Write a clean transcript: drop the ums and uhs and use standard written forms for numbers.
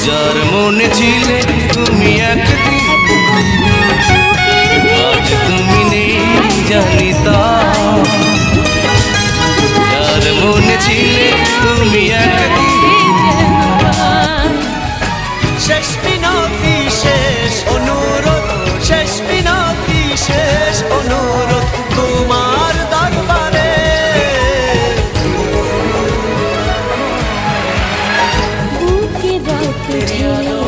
যার মনে ছিলে তুমি একদিন, আজ তুমি নেই জানি তা। যার মনে ছিলে তুমি একদিন, শেষ মিনতি শেষ অনুরোধ, শেষ মিনতি শেষ অনুরোধ তোমার দরবারে। বুকে রক্ত ঢেলে